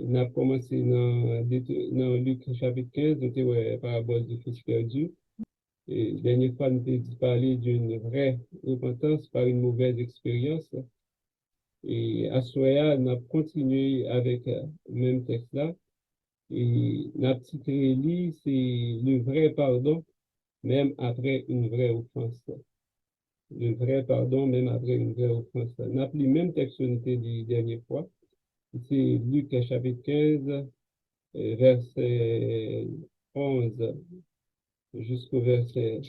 On a commencé dans Luc chapitre 15, nous avons la parabole du fils perdu. Et la dernière fois, nous avons parlé d'une vraie repentance par une mauvaise expérience. Et à ce moment-là, nous avons continué avec le même texte-là. Et notre petite relis, c'est le vrai pardon, même après une vraie offense. Le vrai pardon, même après une vraie offense. Nous avons le même texte des dernières fois. C'est Luc chapitre 15, verset 11 jusqu'au verset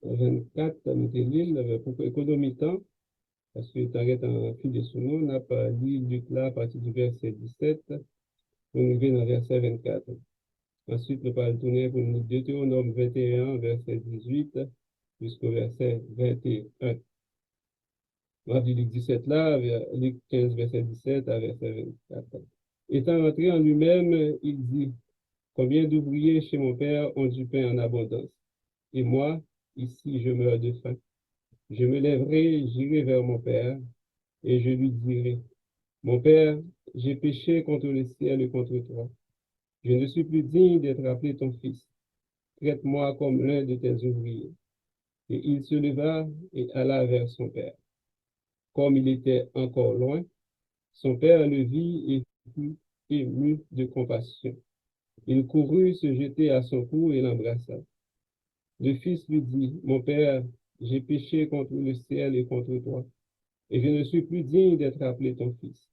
24, nous avons pour économiser temps, parce que tu arrêtes en fil de sous nous, on n'a pas lu Luc là à partir du verset 17, on arrive dans le verset 24. Ensuite, nous allons tourner pour nous Deutéronome 21, verset 18 jusqu'au verset 21. On va dire Luc 17 là, Luc 15, verset 17 à verset 24. Étant entré en lui-même, il dit, combien d'ouvriers chez mon père ont du pain en abondance? Et moi, ici, je meurs de faim. Je me lèverai, j'irai vers mon père, et je lui dirai, mon père, j'ai péché contre le ciel et contre toi. Je ne suis plus digne d'être appelé ton fils. Traite-moi comme l'un de tes ouvriers. Et il se leva et alla vers son père. Comme il était encore loin, son père le vit et fut ému de compassion. Il courut se jeter à son cou et l'embrassa. Le fils lui dit, mon père, j'ai péché contre le ciel et contre toi, et je ne suis plus digne d'être appelé ton fils.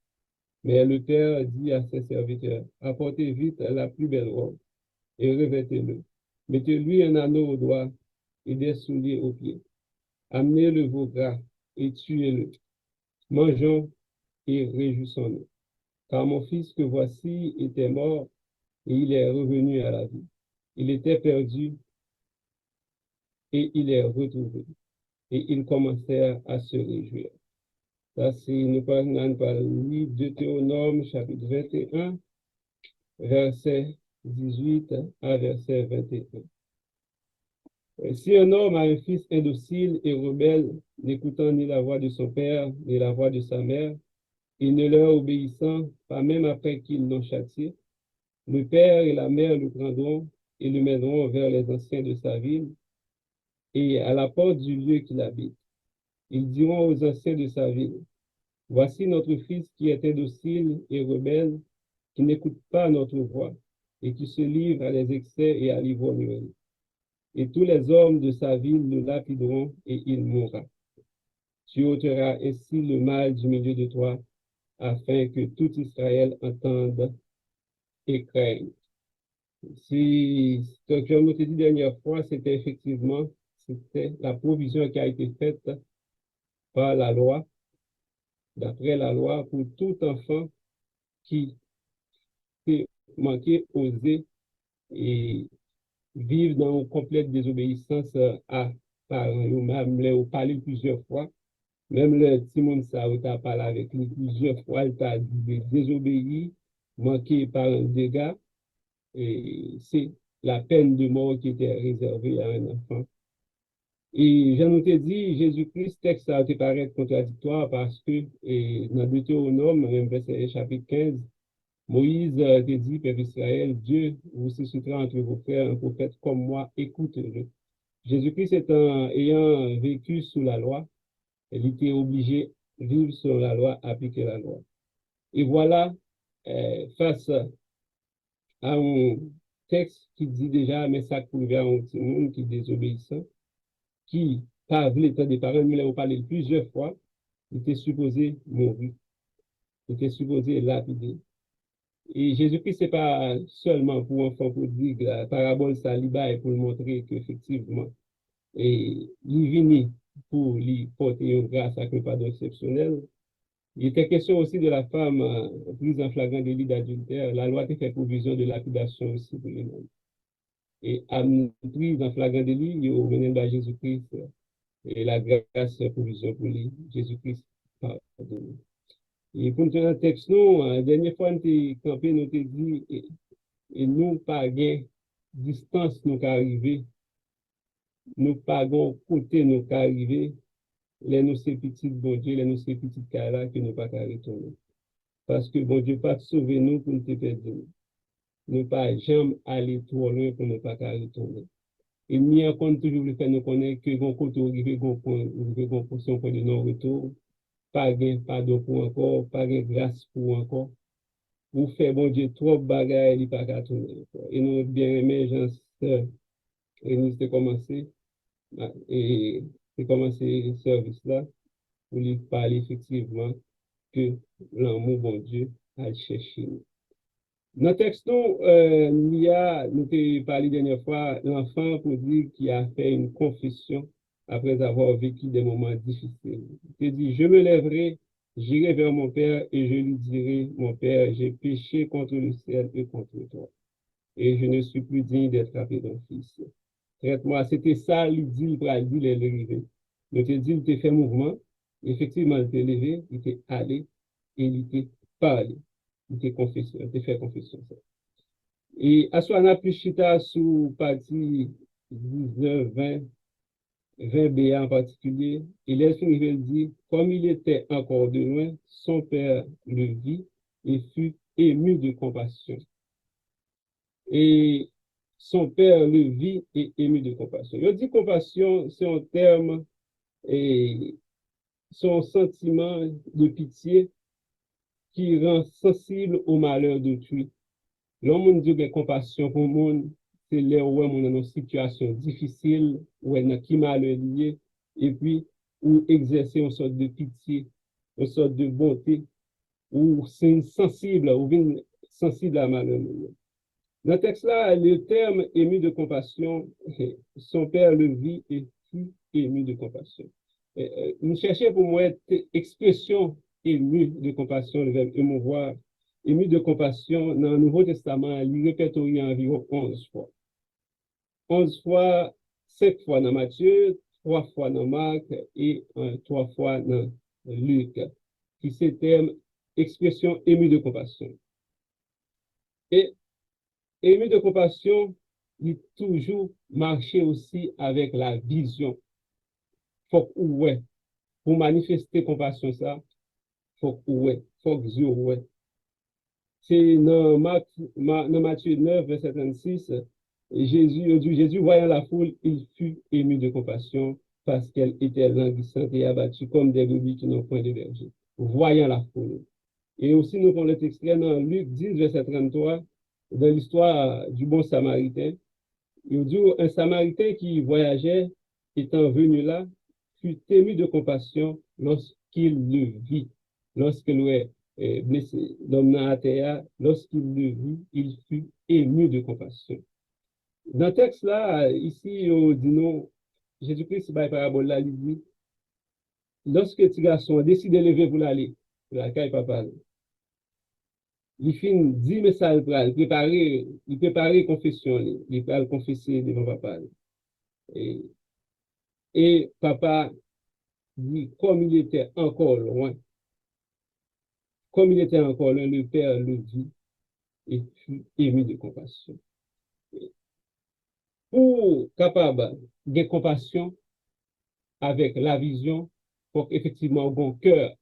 Mais le père dit à ses serviteurs, apportez vite la plus belle robe et revêtez-le. Mettez-lui un anneau au doigt et des souliers aux pieds. Amenez le veau gras et tuez-le. Mangeons et réjouissons-nous. Car mon fils que voici était mort et il est revenu à la vie. Il était perdu et il est retrouvé. Et ils commencèrent à se réjouir. Ça, c'est nous parlons par Deutéronome chapitre 21, verset 18 à verset 21. Si un homme a un fils indocile et rebelle, n'écoutant ni la voix de son père, ni la voix de sa mère, et ne leur obéissant, pas même après qu'ils l'ont châtié, le père et la mère le prendront et le mèneront vers les anciens de sa ville et à la porte du lieu qu'il habite. Ils diront aux anciens de sa ville, voici notre fils qui est indocile et rebelle, qui n'écoute pas notre voix et qui se livre à des excès et à l'ivrognerie. Et tous les hommes de sa ville le lapideront et il mourra. Tu ôteras ainsi le mal du milieu de toi, afin que tout Israël entende et craigne. Si ce que je me dit la dernière fois, c'était la provision qui a été faite par la loi, d'après la loi, pour tout enfant qui manquait, osé et vivre dans une complète désobéissance à parents, ou même les parlé plusieurs fois, même le Timon ça, ou t'a parlé avec lui plusieurs fois, il t'a dit de désobéir, manquer par un dégât, et c'est la peine de mort qui était réservée à un enfant. Et je nous ai dit, Jésus-Christ, texte a été paraître contradictoire parce que dans Deutéronome, même verset chapitre 15, Moïse te dit, Père Israël, Dieu vous suscitera entre vos frères un prophète comme moi, écoutez-le. Jésus-Christ ayant vécu sous la loi, il était obligé de vivre sur la loi, appliquer la loi. Et voilà, face à un texte qui dit déjà, mais ça prouve à un petit monde qui est désobéissant, qui parle l'état des parents, nous l'avons parlé plusieurs fois, il était supposé mourir, il était supposé lapider. Et Jésus-Christ, ce n'est pas seulement pour enfants prodigue, la parabole ça est pour montrer qu'effectivement, et il vient pour lui porter une grâce à un pardon exceptionnel. Il était question aussi de la femme prise en flagrant délit d'adultère. La loi a fait provision de lapidation aussi pour les mêmes. Et à prise en flagrant délit, il y a mené à Jésus-Christ et la grâce provision pour lui, Jésus-Christ pardonne. Et pour nous tenir un texte, nous, la dernière fois, nous avons campé, nous avons dit, et nous, pas gain distance nous arriver, nous pas côté nous arriver, les nous ces petites bon Dieu, les nous ces petites cas là que nous pas retourner. parce que bon Dieu pas sauver nous pour nous te perdre. Nous pas jamais aller trop loin pour ne pas retourner. Et ni encore toujours le fait nous connaître que gon côté arrivé gon point position point de non retour, pas gain pardon pour encore, pas gain grâce pour encore. Vous faites bon Dieu trop bagaille il pas qu'à tourner. Et nous bien aimé Jean et nous de commencer et de commencer le service là pour lui parler effectivement que l'amour bon Dieu a cherché nous. Dans le texte, nous avons parlé la dernière fois, l'enfant pour dire qu'il a fait une confession après avoir vécu des moments difficiles. Il dit, je me lèverai, j'irai vers mon père et je lui dirai, mon père, j'ai péché contre le ciel et contre toi. Et je ne suis plus digne d'être appelé ton fils. Traite-moi, c'était ça, il dit, il a dit, il est levé. Il te dit, il t'a fait mouvement, effectivement, il t'est levé, il t'est allé et il t'est parlé. Il t'a confessé, il t'a fait confession. Et à ce moment-là, plus chita sous partie 19, 20, 20B en particulier, et l'Esprit dit, comme il était encore de loin, son père le vit et fut ému de compassion. Et son père le vit et ému de compassion. Je dis compassion, c'est un terme et son sentiment de pitié qui rend sensible au malheur d'autrui. L'homme dit que compassion pour le monde, c'est là où on est dans une situation difficile, où on a qui malheur lié, et puis où exercer une sorte de pitié, une sorte de bonté, où c'est sensible, ou bien sensible à malheur. Dans le texte là, le terme ému de compassion, son père le vit et fut ému de compassion. Nous cherchons pour moi expression ému de compassion, le verbe émouvoir, ému de compassion dans le Nouveau Testament, il répertorie environ 11 fois. 11 fois, 7 fois dans Matthieu, 3 fois dans Marc et 3 fois dans Luc, qui se terme expression ému de compassion. Et ému de compassion, il toujours marcher aussi avec la vision. Faut que ouais, pour manifester compassion ça, faut que ouais, faut que Dieu ouais. C'est dans Matthieu 9, verset 36, Jésus, voyant la foule, il fut ému de compassion parce qu'elle était languissante et abattue comme des brebis qui n'ont point de berger. Voyant la foule. Et aussi, nous prenons le extrait dans Luc 10, verset 33, dans l'histoire du bon Samaritain. Il dit, un Samaritain qui voyageait, étant venu là, fut ému de compassion lorsqu'il le vit, lorsqu'il est blessé, l'homme à terre, lorsqu'il le vit, il fut ému de compassion. Dans le texte là, ici, on dit non, Jésus-Christ, par parabole là, il dit, lorsque petit garçon décide de lever pour l'aller, pour la caille papa, il finit 10 messages pour il prépare confession, il va confesser devant papa. Et papa dit, comme il était encore loin, le père le dit et fut ému de compassion. Pour capable de compassion avec la vision, pour effectivement avoir un cœur,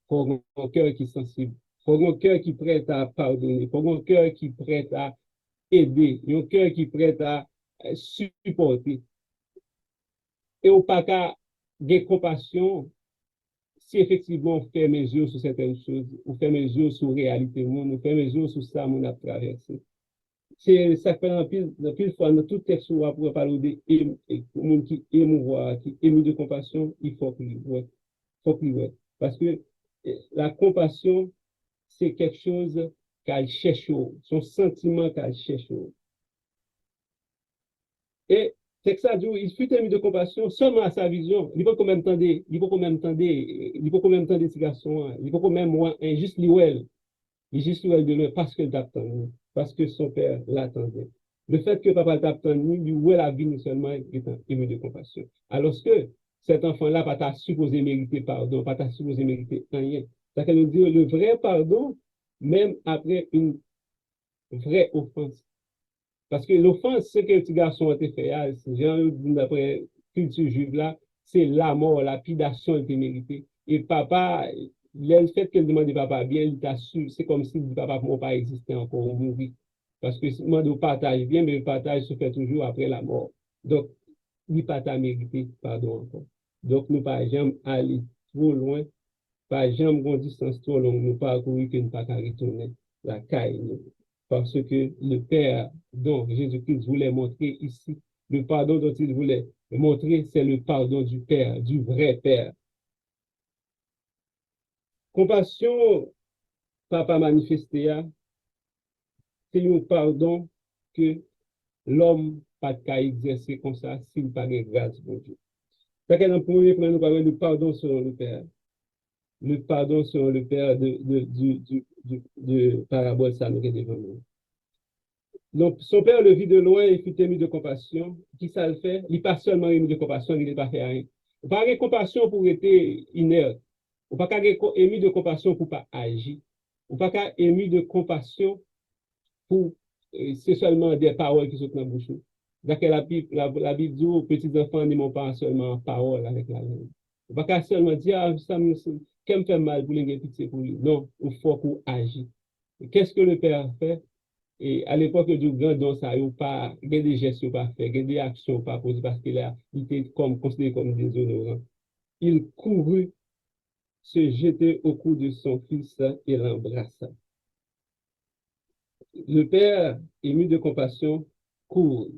pour un cœur qui est sensible, pour un cœur qui est prêt à pardonner, pour un cœur qui est prêt à aider, un cœur qui est prêt à supporter. Et au pas qu'à de compassion, si effectivement on fait mes yeux sur certaines choses, on fait mes yeux sur la réalité, on fait mes yeux sur ça, on a traversé. C'est ça fait un pile fois dans tout texte où on pourrait parler de monde qui émouvoir, qui ému de compassion, il faut qu'il voit, faut qu'il voit. Parce que la compassion, c'est quelque chose qu'elle cherche, son sentiment qu'elle cherche. Et c'est que ça dit, il fut ému de compassion seulement à sa vision. Il faut quand même tendre, il faut quand même tendre, il faut quand même tendre ces garçons, il faut quand même moi, juste l'ouel, juste l'ouel de lui parce qu'il t'attend, parce que son père l'attendait. Le fait que papa t'attend, lui, où la vie seulement étant ému de compassion. Alors que cet enfant-là, pas t'a supposé mériter pardon, pas t'a supposé mériter rien. Ça veut dire le vrai pardon, même après une vraie offense. Parce que l'offense, ce que le petit garçon a été fait, d'après culture juive là, c'est la mort, la lapidation a été méritée. Et papa, le fait qu'elle demande papa bien, il t'a su, c'est comme si le papa n'a pas existé encore, ou mourir. Parce que si on partage bien, mais le partage se fait toujours après la mort. Donc, il pas t'a mérité pardon encore. Donc, nous pas jamais aller trop loin, pas jamais une distance trop longue, nous pas courir que nous pas qu'à retourner la caille. Parce que le Père dont Jésus-Christ voulait montrer ici, le pardon dont il voulait montrer, c'est le pardon du Père, du vrai Père. Compassion, papa manifesté, c'est un pardon que l'homme pas qu'à exercer comme ça s'il pas de grâce pour Dieu. Fait que dans le premier point, nous parlons du pardon selon le Père. Le pardon selon le Père de parabole, ça nous est devant nous. Donc, son père le vit de loin et fut ému de compassion. Qui ça le fait? Il n'est pas seulement ému de compassion, il n'est pas fait rien. On pas de compassion pour être inerte. On pas ému de compassion pour pas agir. On pas ému de compassion pour c'est seulement des paroles qui sont dans la bouche. D'ailleurs, la Bible dit aux petits enfants n'aiment pas seulement parole avec la langue. On pas seulement dire ah, ça me fait mal pour les petits pour lui. Non, il faut qu'on agisse. Qu'est-ce que le Père fait? Et à l'époque du grand don, ça n'a pas, il y a des gestes pas fait, il y a des actions pas posées parce qu'il était comme, considéré comme déshonorant. Il courut se jeter au cou de son fils et l'embrassa. Le père, ému de compassion, court.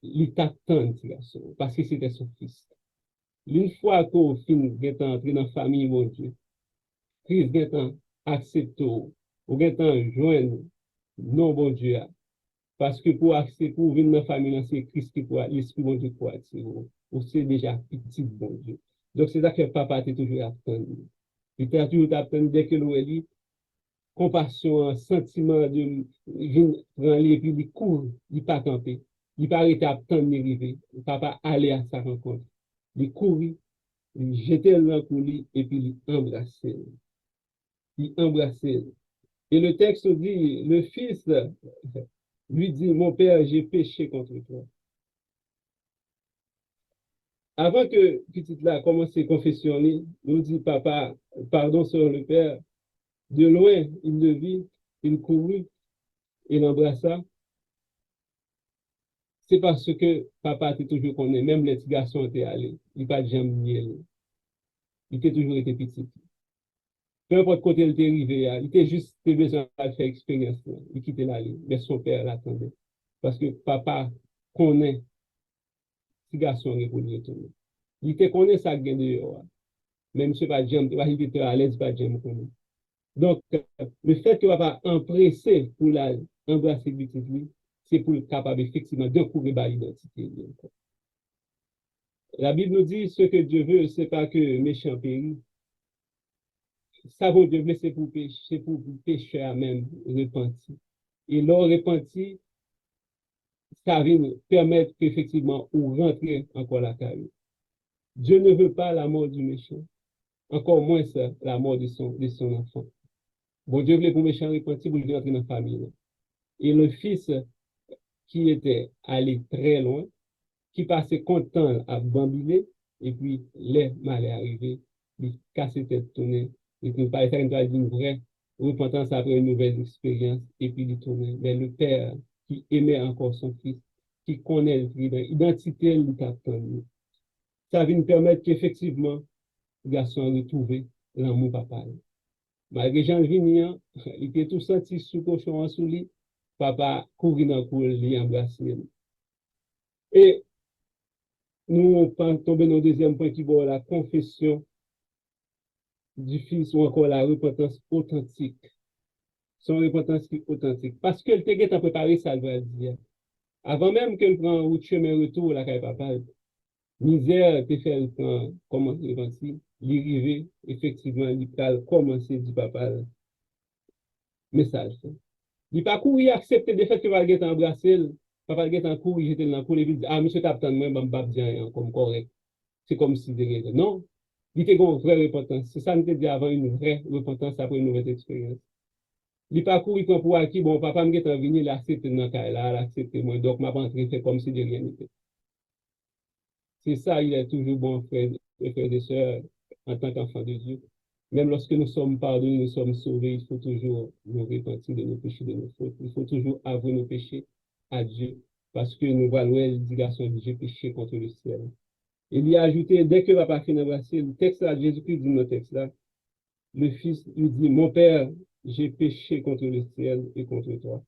Il t'attend, garçon, parce que c'était son fils. Une fois qu'au fin est entré dans la famille, mon Dieu, Christ est accepté, ou est joindre, non, bon Dieu, parce que pour accepter, pour venir dans la famille, c'est Christ qui pourra, l'Esprit bon Dieu pour attirer. Ou c'est déjà petit, bon Dieu. Donc, c'est ça que papa était toujours attendu. Il était toujours attendu dès que l'on dit compassion, un sentiment de venir prendre les puis il court, il pas camper. Il pas arrêter à attendre d'arriver. Papa allait à sa rencontre. Il courit, il jetait le coulis et puis il embrassait. Il embrassait. Et le texte dit, le fils lui dit, mon père, j'ai péché contre toi. Avant que petite là commence à confessionner, nous dit papa, pardon sur le père. De loin, il le vit, il courut, il l'embrassa. C'est parce que papa était toujours connu, même les petits garçons étaient allés. Il n'a pas jamais nié. Il était toujours été petit. Peu importe côté il était arrivé, il était juste besoin de faire expérience. Il quittait l'allée, mais son père l'attendait. Parce que papa connaît ces garçons pour lui retourner. Il était connaît ça gain dehors. Même si pas jamais, il était à l'aise, pas jamais connu. Donc, le fait que papa empressé pour embrasser petit lui, c'est pour être capable effectivement de couvrir l'identité. La Bible nous dit ce que Dieu veut, c'est pas que méchant périt. Ça vaut Dieu, mais c'est pour pécher à même repenti. Et leur repenti, ça vient permettre qu'effectivement, on rentre encore la carrière. Dieu ne veut pas la mort du méchant, encore moins ça, la mort de son enfant. Bon, Dieu voulait pour méchant repenti pour lui rentrer dans la famille. Et le fils qui était allé très loin, qui passait content à bambiler, et puis les mal est arrivé, il casse tête tourné, et puis pas faire une vraie repentance après une nouvelle expérience, et puis il tourne. Mais le père qui aimait encore son fils, qui connaît l'identité, il t'attend. Ça vient nous permettre qu'effectivement, le garçon retrouve l'amour papa. Malgré Jean Vignan, il était tout senti sous cochon en sous lit, papa courir dans le cour, lui embrasser. Et nous tombons dans le deuxième point qui est la confession du fils ou encore la repentance authentique. Son repentance qui est authentique. Parce qu'elle t'a préparé ça, elle va dire. Avant même qu'elle prenne le chemin retour, la caille papa, misère te fait commencer le penser, l'arrivée, effectivement, il peut commencer du papa, message. Il pas courir accepter des faits que va être embrasser, papa va être courir, j'étais dans le cour, il dit, ah, monsieur Captain, moi, je ne vais pas comme correct. C'est comme si de non, il était une vraie repentance. C'est ça que je dit avant une vraie repentance après une nouvelle expérience. Il parcours, il prend pour acquis, bon, papa me est venu, il a accepté dans le cas là, il a accepté moi, donc ma rentrée fait comme si de rien n'était. C'est ça, il est toujours bon, frère et sœurs, en tant qu'enfant de Dieu. Même lorsque nous sommes pardonnés, nous sommes sauvés, il faut toujours nous repentir de nos péchés, de nos fautes. Il faut toujours avouer nos péchés à Dieu. Parce que nous voyons, il dit, garçon, j'ai péché contre le ciel. Il y a ajouté, dès que papa finit d'embrasser, le texte là, Jésus-Christ dit dans le texte là, le Fils lui dit, mon Père, j'ai péché contre le ciel et contre toi.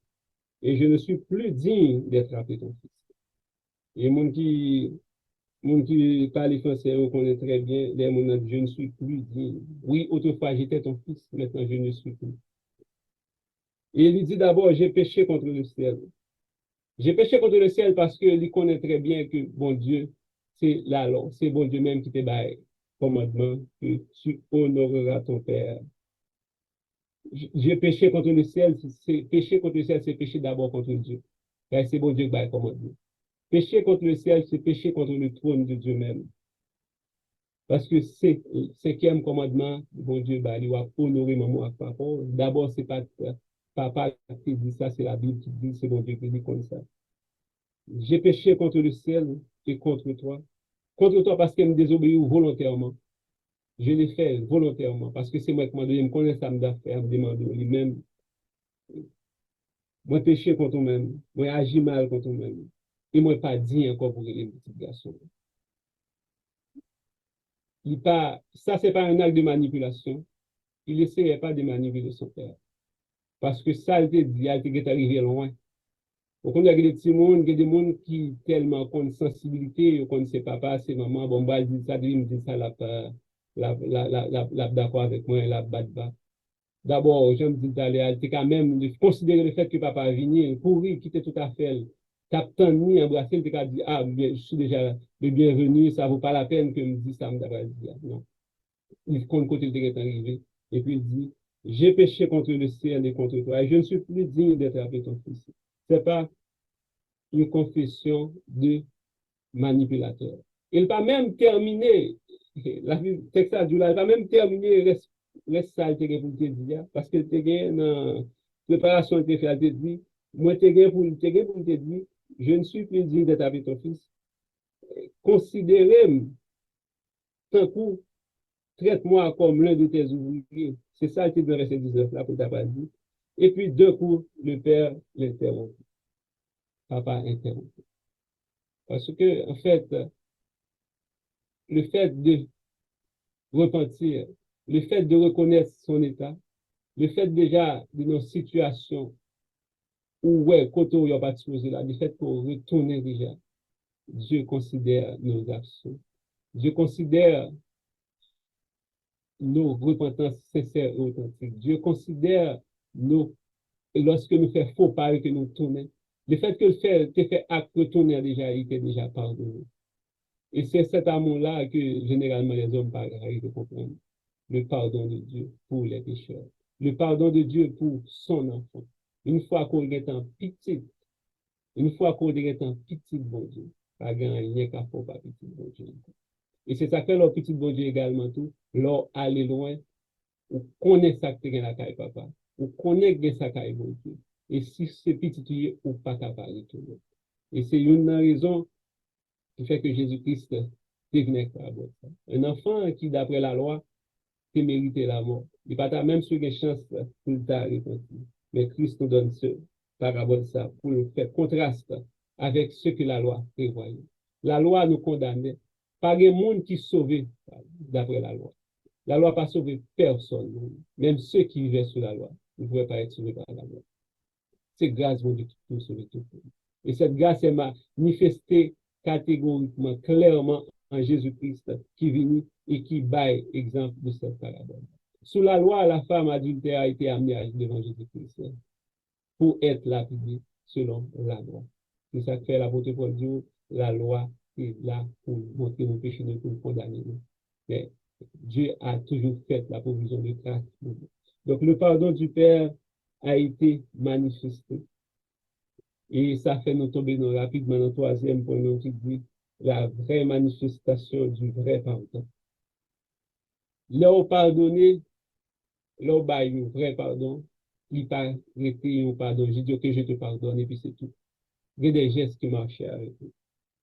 Et je ne suis plus digne d'être appelé ton fils. Et mon qui parle français, on connaît très bien, les gens je ne suis plus digne. Oui, autrefois j'étais ton fils, maintenant je ne suis plus. Et il dit d'abord, j'ai péché contre le ciel. J'ai péché contre le ciel parce qu'il connaît très bien que, bon Dieu, c'est la loi, c'est bon Dieu même qui te baille commandement que tu honoreras ton Père. J'ai péché contre le ciel, c'est péché contre le ciel, c'est péché d'abord contre Dieu. Car c'est bon Dieu qui baille commandement. Péché contre le ciel, c'est péché contre le trône de Dieu même. Parce que c'est le cinquième commandement, bon Dieu, bah, il va honorer maman à papa. D'abord, c'est pas papa qui dit ça, c'est la Bible qui dit, c'est bon Dieu qui dit comme ça. J'ai péché contre le ciel et contre toi. Contre toi parce qu'elle me désobéit volontairement. Je l'ai fait volontairement parce que c'est moi qui m'a donné, je me connais ça, me faire, me demander lui-même. Moi, péché contre moi-même. Moi, agi mal contre moi-même. Et moi, pas dit encore pour les petits garçons. Ça, c'est pas un acte de manipulation. Il n'essayait pas de manipuler son père. Parce que ça, il était dit, il était arrivé loin. Donc, on a des petits mondes, des gens qui tellement ont une sensibilité, ils connaissent ses papas, ses mamans, bon, bah, il dit ça, il me dit ça, d'accord avec moi, la bat bas. D'abord, je me dis d'aller, c'est quand même de considérer le fait que papa venu, courir, quitter tout à fait, captain ni embrasser, il t'a dit, ah, bien, je suis déjà le bienvenu, ça vaut pas la peine que me dise ça, me d'avoir dit, non. Il compte côté il est arrivé, et puis il dit, j'ai péché contre le ciel et contre toi, et je ne suis plus digne d'être appelé ton fils. C'est pas une confession de manipulateur. Il va même terminer, la texte il va même terminer, reste ça, il pour te dire, parce que tu as dans préparation de fait, te dit, moi, tu as pour te dire, je ne suis plus digne d'être avec ton fils. Considérez-moi, tant coup, traite-moi comme l'un de tes ouvriers. C'est ça qui est dans le verset 19 là, pour ta dit. Et puis, deux coups, le père l'interrompt. Papa interrompt. Parce que, en fait, le fait de repentir, le fait de reconnaître son état, le fait déjà de nos situations où, ouais, quand on n'a pas supposé là, le fait qu'on retourne déjà, Dieu considère nos actions. Dieu considère nos repentances sincères et authentiques. Dieu considère nos, lorsque nous faisons faux pas et que nous tournons. Le fait que le fait acte retourner déjà, il était déjà pardonné. Et c'est cet amour-là que généralement les hommes arrivent à comprendre. Le pardon de Dieu pour les pécheurs. Le pardon de Dieu pour son enfant. Une fois qu'on est en petit, une fois qu'on est en petit bon Dieu, pas rien qu'à faire pas petit bon Dieu. Et c'est ça que leur petit bon Dieu également tout, leur aller loin, ou connaît ça que la caille papa, ou connaît que ça caille bon Dieu. Et si c'est petit, ou pas capable de tout. Et c'est une raison qui fait que Jésus-Christ est venu avec ça. Un enfant qui, d'après la loi, qui méritait la mort. Il n'y a pas même sur les chances pour le temps mais Christ nous donne ce parabole ça pour le faire contraste avec ce que la loi prévoyait. La loi nous condamnait. Pas de monde qui sauvait d'après la loi. La loi n'a pas sauvé personne. Même ceux qui vivaient sous la loi ne pouvaient pas être sauvés par la loi. C'est grâce de Dieu qui peut sauver tout le monde. Et cette grâce est manifestée catégoriquement, clairement en Jésus-Christ qui vient et qui baille exemple de cette parabole. Sous la loi, la femme adultère a été amenée devant Jésus-Christ pour être lapidée selon la loi. C'est ça que fait l'apôtre Paul dit, la loi est là pour montrer nos péchés, pour nous condamner. Mais Dieu a toujours fait la provision de grâce. Donc le pardon du Père a été manifesté. Et ça fait nous tomber rapidement dans le troisième point, qui dit la vraie manifestation du vrai pardon. Leur pardonner, leur bail un vrai pardon, il pas arrêté un pardon. J'ai dit, ok, je te pardonne, et puis c'est tout. Il y a des gestes qui marchaient avec nous.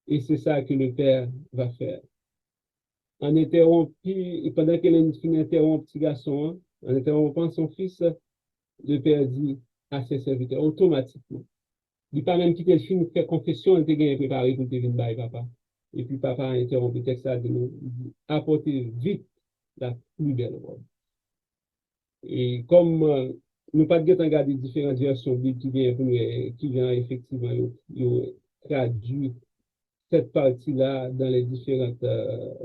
Et c'est ça que le Père va faire. en interrompit, pendant qu'elle interrompt petit garçon, en interrompant son fils, le père dit à ses serviteurs automatiquement. Il n'a pas même quitté le film, fait confession, il était bien préparé pour devenir bail papa. Et puis papa a interrompu le texte de nous, apportez vite la plus belle robe. Et comme nous pas de regarder différentes versions qui viennent effectivement traduire cette partie-là dans les différentes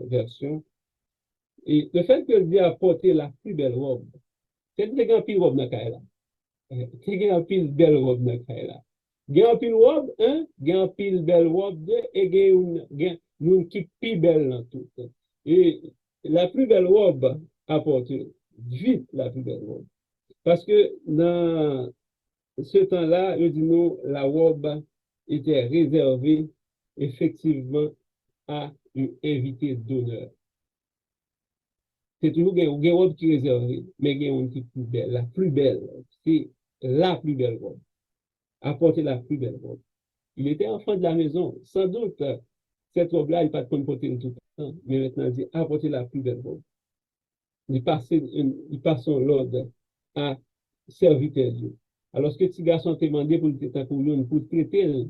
versions. Et le fait que dit apporter la plus belle robe, c'est une grande pile robe dans la c'est une pile belle robe dans la Gen pile robe 1, gen pile belle robe 2, et gen une qui plus belle dans tout. Et la plus belle robe apporte vite la plus belle robe. Parce que dans ce temps-là, je dis nous, la robe était réservée effectivement à une invité d'honneur. C'est toujours une robe qui est réservée, mais il y a une qui est plus belle. La plus belle, c'est la plus belle robe. Apporter la plus belle robe. Il était enfant de la maison. Sans doute, cette robe-là, il n'a pas de porter tout le temps. Mais maintenant, il dit apporter la plus belle robe. Il passe son ordre à serviteur Dieu. Alors que petit garçon t'a demandé pour traiter,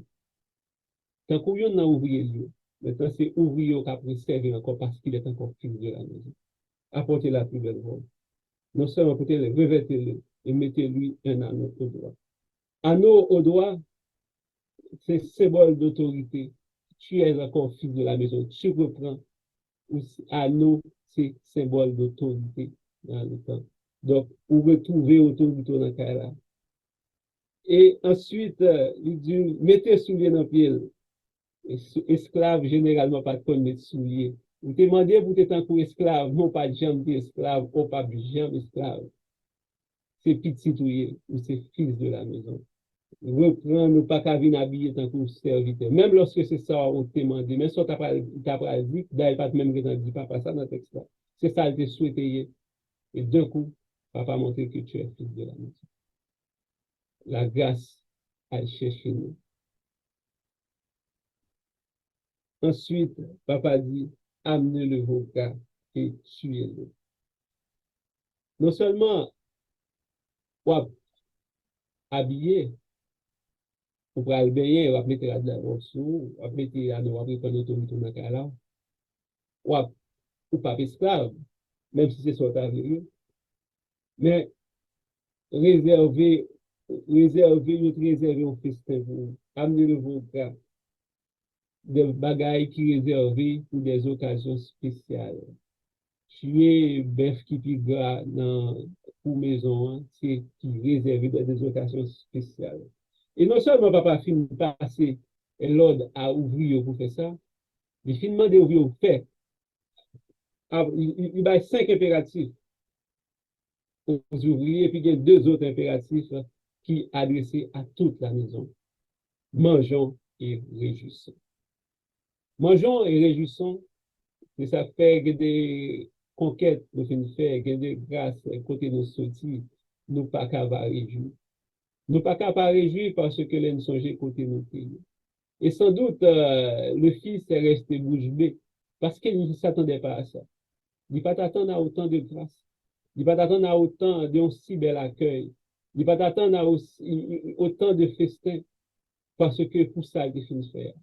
tant qu'on n'a ouvrier Dieu. Maintenant, c'est ouvrier qui a préservé encore parce qu'il est encore fils de la maison. Apportez la plus belle robe. Non seulement apportez-le, revêtez-le et mettez-lui un anneau au doigt. Anneau au doigt, c'est symbole d'autorité. Tu es encore fils de la maison. Tu reprends. Anneau, c'est symbole d'autorité dans le temps. Donc, vous retrouvez autorité dans le cas là. Et ensuite, il dit, mettez souliers dans le pied. Esclave, généralement, pas de mettre souliers. Vous demandez pour être un esclave, non pas de jambe esclave, ou pas de jambe esclave. C'est petit ou c'est fils de la maison. Reprendre, pas qu'à venir habiller tant que serviteur. Même lorsque c'est ça, on te demande, mais ça, t'as pas dit, d'ailleurs, pas même que dit, papa, ça dans le texte là. C'est ça, il te souhaité. Et d'un coup, papa montre que tu es fils de la maison. La grâce, elle cherche nous. Ensuite, papa dit, amenez-le vos gars et tuez-le. Non seulement, on habillé, on va le baigner, on va mettre la de la robe, on va mettre la noix, on va prendre l'autorité dans le là. Ou pas esclave, même si c'est soit avéré, mais réserver, réserver au festin pour vous. Amener le vodka, des bagailles qui réservées pour des occasions spéciales. Tuer bœuf qui est gras dans pour maison, c'est qui réservé dans des occasions spéciales. Et non seulement papa finit passer l'ordre à ouvrir pour faire ça, il finit demander ouvrir pour faire. Il a 5 impératifs aux ouvriers, puis il y a 2 autres impératifs qui adressés à toute la maison. Mangeons et réjouissons. Mangeons et réjouissons, et ça fait que des conquêtes nous finissons faire, que des grâces côté nous sortis, nous pas qu'à réjouir. Nous pas qu'à réjouir parce que les nous songeons côté nous pays. Et sans doute, le fils est resté bouche bée parce qu'il ne s'attendait pas à ça. Il ne pas t'attendre à autant de grâce. Il ne va pas t'attendre à autant d'un si bel accueil. Il ne va pas t'attendre à autant de festins parce que pour ça, il finit faire.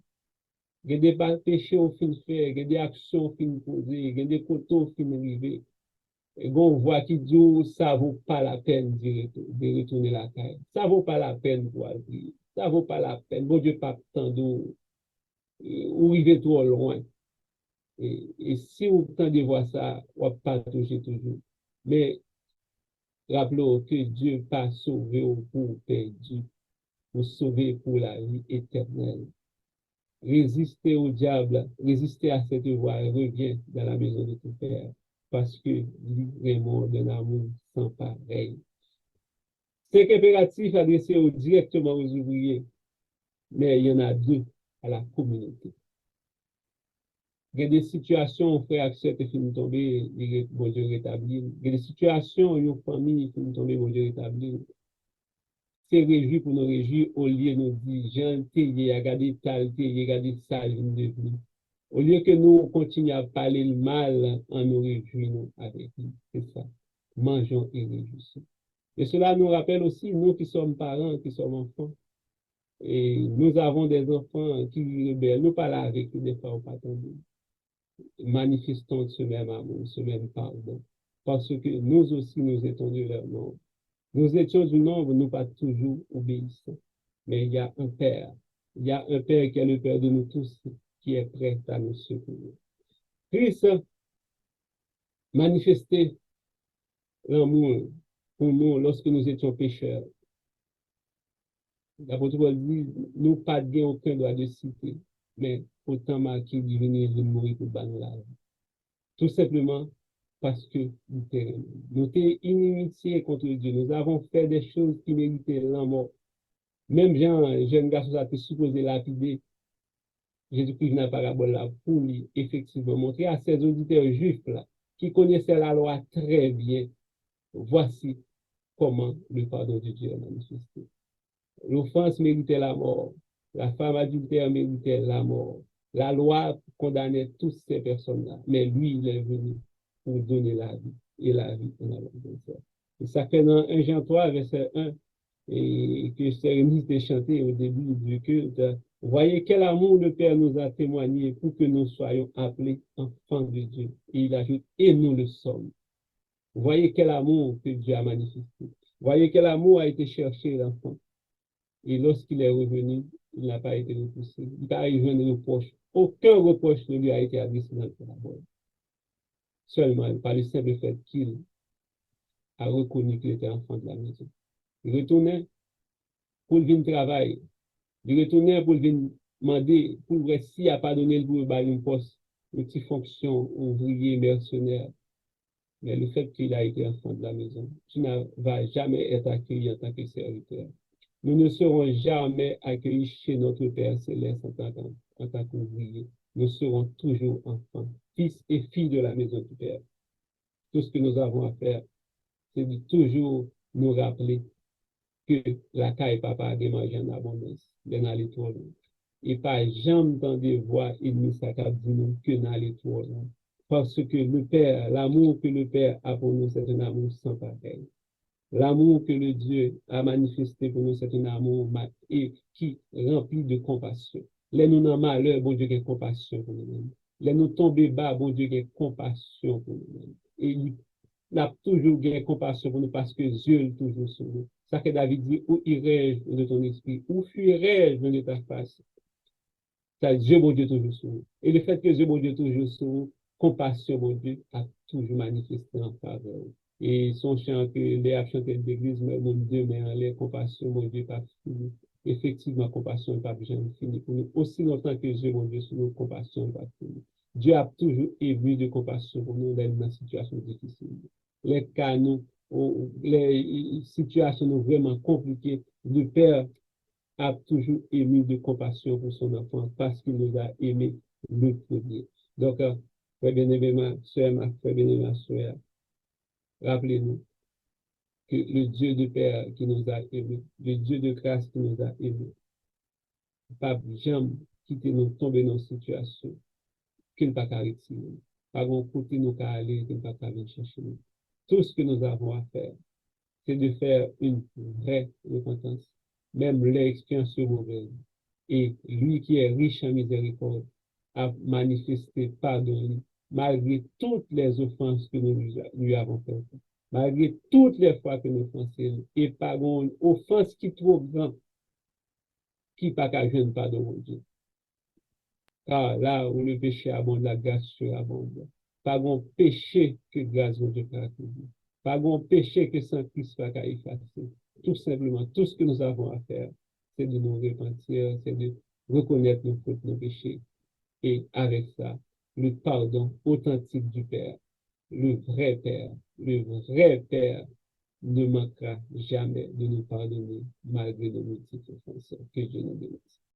Il y a des péchés au fin de faire, il y a des actions au fin de poser, il y a des côtés au fin de arriver. Et on voit qui dit ça ne vaut pas la peine de retourner la terre. Ça ne vaut pas la peine pour aller. Ça ne vaut pas la peine. Bon Dieu, pas tant d'eau. Ou arriver trop loin. Et si vous tendez voir ça, on ne va pas toucher toujours. Mais rappelons que Dieu n'a pas sauvé pour perdu, pour sauver pour la vie éternelle. Résister au diable, résister à cette voie, revient dans la maison de ton Père, parce que lui vraiment d'un amour sans pareil. 5 impératifs adressés directement aux ouvriers, mais il y en a 2 à la communauté. Il y a des situations, frère accepte finit tomber, bon Dieu rétablir. Il y a des situations, une famille finit tomber, bon Dieu rétablir. C'est réjoui pour nous réjouir au lieu de nous dire, Jean, t'es, regardez tal, t'es, regardez ça, je ne devine. Au lieu que nous continuions à parler le mal, en nous réjouissons avec lui. C'est ça. Mangeons et réjouissons. Et cela nous rappelle aussi, nous qui sommes parents, qui sommes enfants, et nous avons des enfants qui rebellent, nous parlons avec eux des fois au patron. Manifestons ce même amour, ce même pardon. Parce que nous aussi, nous étions de leur nombre. Nous étions du nombre, nous pas toujours obéissants. Mais il y a un Père. Il y a un Père qui est le Père de nous tous, qui est prêt à nous secourir. Christ manifestait l'amour pour nous lorsque nous étions pécheurs. L'apôtre Paul dit, nous pas gain aucun droit de citer, mais autant marqué de venir de mourir pour ban la vie. Tout simplement parce que nous étions inimitiés contre Dieu. Nous avons fait des choses qui méritaient la mort. Même Jean, jeune garçon, a été supposé lapider. Jésus-Christ n'a pas parabole là pour lui, effectivement, montrer à ces auditeurs juifs là, qui connaissaient la loi très bien, voici comment le pardon de Dieu est manifesté. L'offense méritait la mort. La femme adultère méritait la mort. La loi condamnait toutes ces personnes-là. Mais lui, il est venu pour donner la vie. Et la vie en abondance. Et ça fait dans 1 Jean 3, verset 1, et que Séréniste est chanté au début du culte. Voyez quel amour le Père nous a témoigné pour que nous soyons appelés enfants de Dieu. Et il ajoute, et nous le sommes. Voyez quel amour que Dieu a manifesté. Voyez quel amour a été cherché l'enfant. Et lorsqu'il est revenu, il n'a pas été repoussé. Il n'a pas eu de reproche. Aucun reproche ne lui a été adressé dans le parabole. Seulement par le simple fait qu'il a reconnu qu'il était enfant de la maison. Il retournait pour venir travailler. Il retournait pour venir demander, pour voir s'il n'a pas donné le pour une poste, une petite fonction, ouvrier, mercenaire. Mais le fait qu'il a été enfant de la maison, tu ne vas jamais être accueilli en tant que serviteur. Nous ne serons jamais accueillis chez notre Père Céleste en tant qu'ouvriers. Nous serons toujours enfants, fils et filles de la maison du Père. Tout ce que nous avons à faire, c'est de toujours nous rappeler que la caille papa a démangé en abondance, bien aller trop loin. Et pas jamais dans des voies ennemies, ça cap dit que n'aller trop loin. Parce que le Père, l'amour que le Père a pour nous, c'est un amour sans pareil. L'amour que le Dieu a manifesté pour nous, c'est un amour qui rempli de compassion. Les nous dans malheur, bon Dieu qui a compassion pour nous-mêmes. Les nous tomber bas, bon Dieu qui a compassion pour nous-mêmes. Et il a toujours gagné compassion pour nous parce que Dieu est toujours sur nous. Ça que David dit, où irais-je de ton esprit? Où fuirais-je de ta face? Ça, Dieu, mon Dieu, toujours sur nous. Et le fait que Dieu, mon Dieu, toujours sur nous, compassion, mon Dieu, a toujours manifesté en faveur. Et son chant que les a chanté de l'église, mais mon Dieu, mais en l'air, compassion, mon Dieu, pas fini. Effectivement, compassion n'est pas jamais fini pour nous. Aussi longtemps que Dieu, mon Dieu, sur nous, compassion n'est pas fini. Dieu a toujours ému de compassion pour nous dans une situation difficile. Les cas, nous, les situations nous vraiment compliquées, le Père a toujours ému de compassion pour son enfant parce qu'il nous a aimés le premier. Donc, frère bien-aimé, ma soeur, ma frère bien-aimé, ma soeur, rappelez-nous que le Dieu de Père qui nous a aimés, le Dieu de grâce qui nous a aimés, pas jamais quitter nous, tomber dans une situation qu'il n'a pas qu'à retirer. Pas bon côté nous qu'à aller, qu'il n'a pas qu'à venir chercher nous. Tout ce que nous avons à faire, c'est de faire une vraie repentance, même l'expérience mauvaise. Et lui qui est riche en miséricorde a manifesté pardon malgré toutes les offenses que nous lui avons faites, malgré toutes les fois que nous offensons, et pardon, offense qui est trop grande, qui pas qu'à jeune pardon mon Dieu. Car là où le péché abonde, la grâce surabonde. Pas bon péché que grâce de Dieu peut accueillir. Pas bon péché que sans Christ pas qu'à effacer. Tout simplement, tout ce que nous avons à faire, c'est de nous repentir, c'est de reconnaître nos fautes, nos péchés. Et avec ça, le pardon authentique du Père, le vrai Père ne manquera jamais de nous pardonner malgré nos multiples offenses. Que Dieu nous bénisse.